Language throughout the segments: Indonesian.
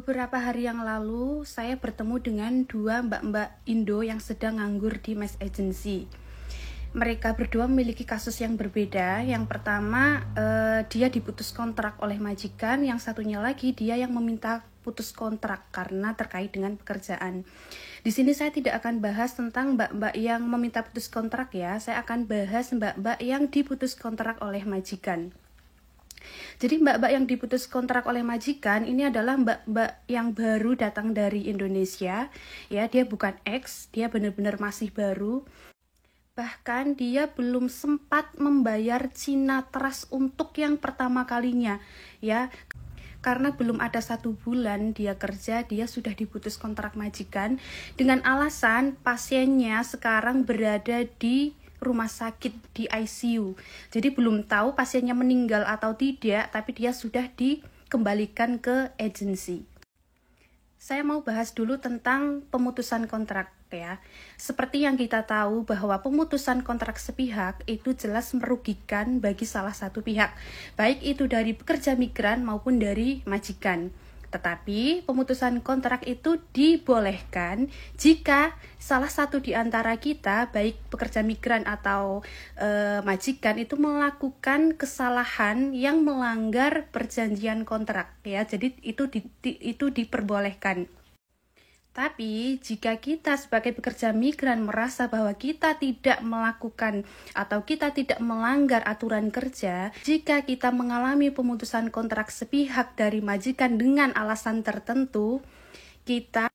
Beberapa hari yang lalu, saya bertemu dengan dua mbak-mbak Indo yang sedang nganggur di Mes Agency. Mereka berdua memiliki kasus yang berbeda. Yang pertama, dia diputus kontrak oleh majikan. Yang satunya lagi, dia yang meminta putus kontrak karena terkait dengan pekerjaan. Di sini saya tidak akan bahas tentang mbak-mbak yang meminta putus kontrak ya. Saya akan bahas mbak-mbak yang diputus kontrak oleh majikan. Jadi mbak-mbak yang diputus kontrak oleh majikan ini adalah mbak-mbak yang baru datang dari Indonesia. Ya, dia bukan ex, dia benar-benar masih baru. Bahkan dia belum sempat membayar Cina Trust untuk yang pertama kalinya, ya. Karena belum ada 1 bulan dia kerja, dia sudah diputus kontrak majikan dengan alasan pasiennya sekarang berada di rumah sakit di ICU. Jadi belum tahu pasiennya meninggal atau tidak, tapi dia sudah dikembalikan ke agensi. Saya mau bahas dulu tentang pemutusan kontrak ya. Seperti yang kita tahu bahwa pemutusan kontrak sepihak itu jelas merugikan bagi salah satu pihak, baik itu dari pekerja migran maupun dari majikan. Tetapi pemutusan kontrak itu dibolehkan jika salah satu di antara kita, baik pekerja migran atau majikan, itu melakukan kesalahan yang melanggar perjanjian kontrak ya. Jadi itu diperbolehkan. Tapi jika kita sebagai pekerja migran merasa bahwa kita tidak melakukan atau kita tidak melanggar aturan kerja, jika kita mengalami pemutusan kontrak sepihak dari majikan dengan alasan tertentu, kita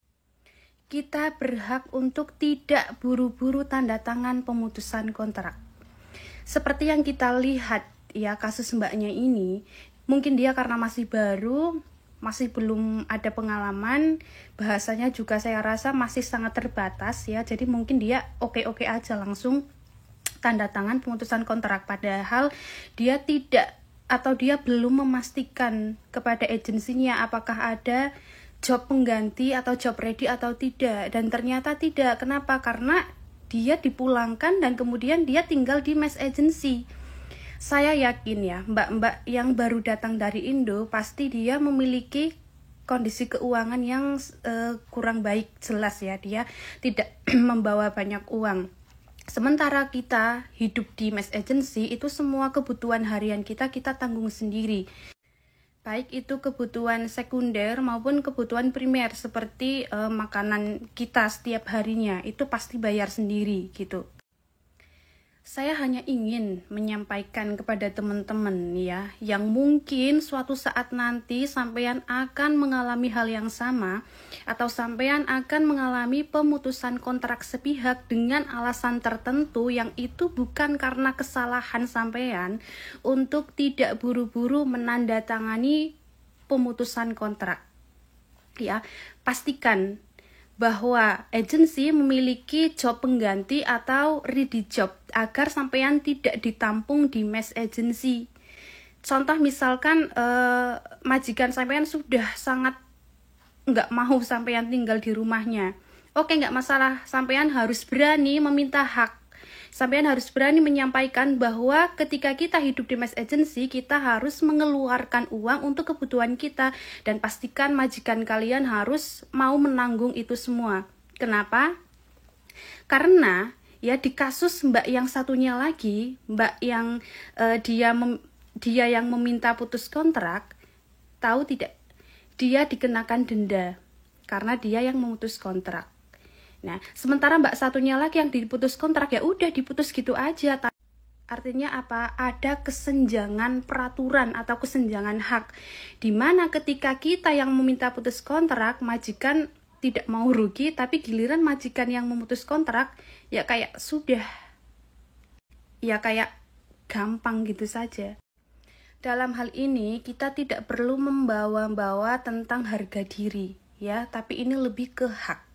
berhak untuk tidak buru-buru tanda tangan pemutusan kontrak. Seperti yang kita lihat ya, kasus mbaknya ini, mungkin dia karena masih baru, masih belum ada pengalaman, bahasanya juga saya rasa masih sangat terbatas ya. Jadi mungkin dia oke-oke aja langsung tanda tangan pemutusan kontrak, padahal dia tidak atau dia belum memastikan kepada agensinya apakah ada job pengganti atau job ready atau tidak. Dan ternyata tidak. Kenapa? Karena dia dipulangkan dan kemudian dia tinggal di Mes Agency. Saya yakin ya, mbak-mbak yang baru datang dari Indo pasti dia memiliki kondisi keuangan yang kurang baik, jelas ya, dia tidak membawa banyak uang. Sementara kita hidup di Mes Agency, itu semua kebutuhan harian kita tanggung sendiri. Baik itu kebutuhan sekunder maupun kebutuhan primer seperti makanan kita setiap harinya, itu pasti bayar sendiri gitu. Saya hanya ingin menyampaikan kepada teman-teman ya, yang mungkin suatu saat nanti sampean akan mengalami hal yang sama, atau sampean akan mengalami pemutusan kontrak sepihak dengan alasan tertentu yang itu bukan karena kesalahan sampean, untuk tidak buru-buru menandatangani pemutusan kontrak. Ya, pastikan bahwa agensi memiliki job pengganti atau ready job agar sampean tidak ditampung di Mes Agency. Contoh misalkan majikan sampean sudah sangat nggak mau sampean tinggal di rumahnya. Oke, nggak masalah, sampean harus berani meminta hak. Sampean harus berani menyampaikan bahwa ketika kita hidup di Mes Agency, kita harus mengeluarkan uang untuk kebutuhan kita, dan pastikan majikan kalian harus mau menanggung itu semua. Kenapa? Karena ya di kasus mbak yang satunya lagi, mbak yang dia yang meminta putus kontrak, tahu tidak? Dia dikenakan denda karena dia yang memutus kontrak. Nah, sementara mbak satunya lagi yang diputus kontrak ya udah diputus gitu aja. Artinya apa? Ada kesenjangan peraturan atau kesenjangan hak. Dimana ketika kita yang meminta putus kontrak, majikan tidak mau rugi, tapi giliran majikan yang memutus kontrak ya kayak sudah, ya kayak gampang gitu saja. Dalam hal ini kita tidak perlu membawa-bawa tentang harga diri ya, tapi ini lebih ke hak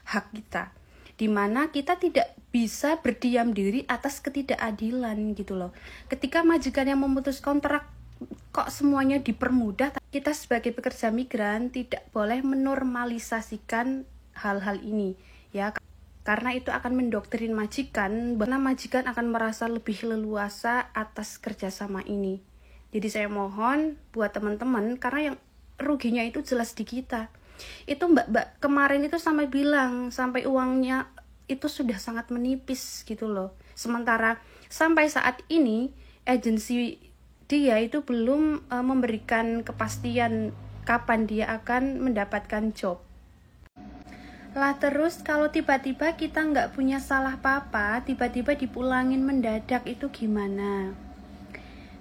kita, dimana kita tidak bisa berdiam diri atas ketidakadilan gitu loh. Ketika majikan yang memutus kontrak kok semuanya dipermudah, kita sebagai pekerja migran tidak boleh menormalisasikan hal-hal ini ya, karena itu akan mendoktrin majikan, karena majikan akan merasa lebih leluasa atas kerjasama ini. Jadi saya mohon buat teman-teman, karena yang ruginya itu jelas di kita. Itu mbak-mbak kemarin itu sampai bilang, sampai uangnya itu sudah sangat menipis gitu loh. Sementara sampai saat ini agensi dia itu belum memberikan kepastian kapan dia akan mendapatkan job. Lah terus kalau tiba-tiba kita nggak punya salah apa-apa, tiba-tiba dipulangin mendadak itu gimana?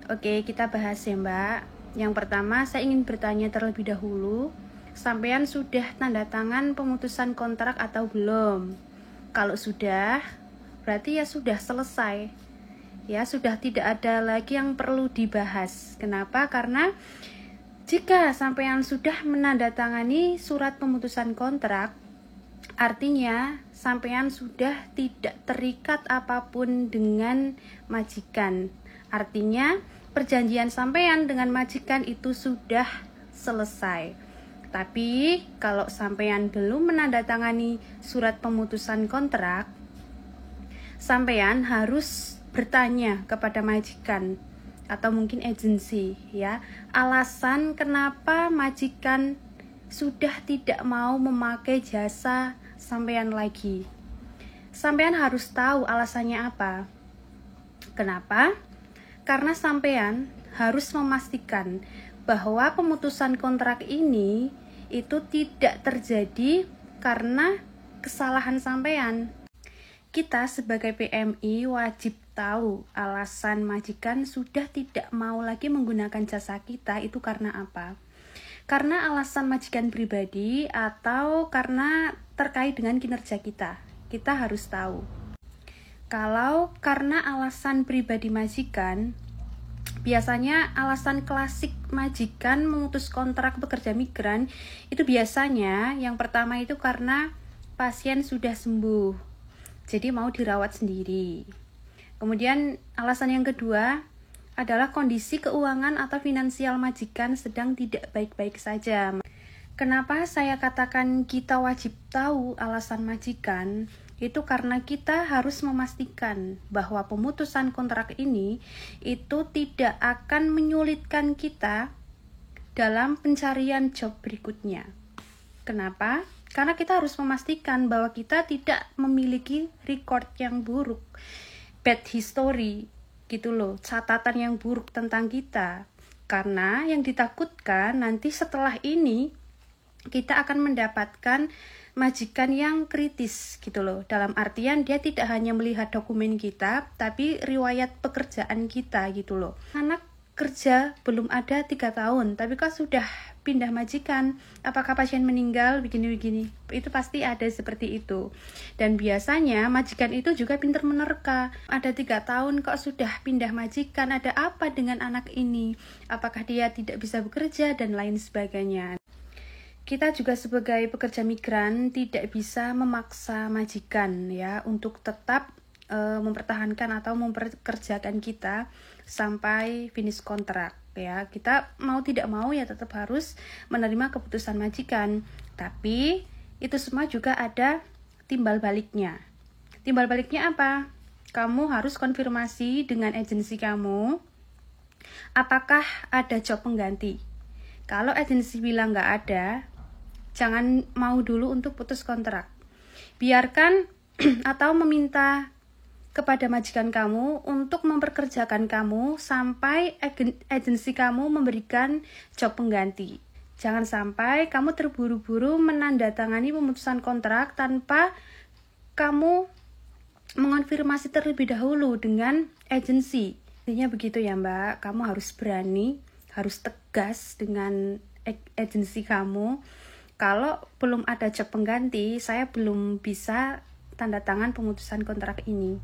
Oke, kita bahas ya Mbak. Yang pertama saya ingin bertanya terlebih dahulu, sampean sudah tanda tangan pemutusan kontrak atau belum? Kalau sudah, berarti ya sudah selesai. Ya, sudah tidak ada lagi yang perlu dibahas. Kenapa? Karena jika sampean sudah menandatangani surat pemutusan kontrak, artinya sampean sudah tidak terikat apapun dengan majikan. Artinya perjanjian sampean dengan majikan itu sudah selesai. Tapi kalau sampean belum menandatangani surat pemutusan kontrak, sampean harus bertanya kepada majikan atau mungkin agensi ya, alasan kenapa majikan sudah tidak mau memakai jasa sampean lagi. Sampean harus tahu alasannya apa. Kenapa? Karena sampean harus memastikan bahwa pemutusan kontrak ini itu tidak terjadi karena kesalahan sampean. Kita sebagai PMI wajib tahu alasan majikan sudah tidak mau lagi menggunakan jasa kita itu karena apa. Karena alasan majikan pribadi atau karena terkait dengan kinerja kita. Kita harus tahu. Kalau karena alasan pribadi majikan, biasanya alasan klasik majikan memutus kontrak pekerja migran itu biasanya yang pertama itu karena pasien sudah sembuh, jadi mau dirawat sendiri. Kemudian alasan yang kedua adalah kondisi keuangan atau finansial majikan sedang tidak baik-baik saja. Kenapa saya katakan kita wajib tahu alasan majikan? Itu karena kita harus memastikan bahwa pemutusan kontrak ini itu tidak akan menyulitkan kita dalam pencarian job berikutnya. Kenapa? Karena kita harus memastikan bahwa kita tidak memiliki record yang buruk, bad history gitu loh, catatan yang buruk tentang kita. Karena yang ditakutkan nanti setelah ini kita akan mendapatkan majikan yang kritis gitu loh. Dalam artian dia tidak hanya melihat dokumen kita, tapi riwayat pekerjaan kita gitu loh. Anak kerja belum ada 3 tahun, tapi kok sudah pindah majikan, apakah pasien meninggal, begini-begini. Itu pasti ada seperti itu. Dan biasanya majikan itu juga pintar menerka. Ada 3 tahun kok sudah pindah majikan, ada apa dengan anak ini? Apakah dia tidak bisa bekerja, dan lain sebagainya. Kita juga sebagai pekerja migran tidak bisa memaksa majikan ya untuk tetap mempertahankan atau memperkerjakan kita sampai finish kontrak ya. Kita mau tidak mau ya tetap harus menerima keputusan majikan. Tapi itu semua juga ada timbal baliknya. Timbal baliknya apa? Kamu harus konfirmasi dengan agensi kamu apakah ada job pengganti. Kalau agensi bilang nggak ada, jangan mau dulu untuk putus kontrak. Biarkan atau meminta kepada majikan kamu untuk memperkerjakan kamu sampai agensi kamu memberikan job pengganti. Jangan sampai kamu terburu-buru menandatangani pemutusan kontrak tanpa kamu mengonfirmasi terlebih dahulu dengan agensi. Intinya begitu ya Mbak, kamu harus berani, harus tegas dengan agensi kamu. Kalau belum ada job pengganti, saya belum bisa tanda tangan pemutusan kontrak ini.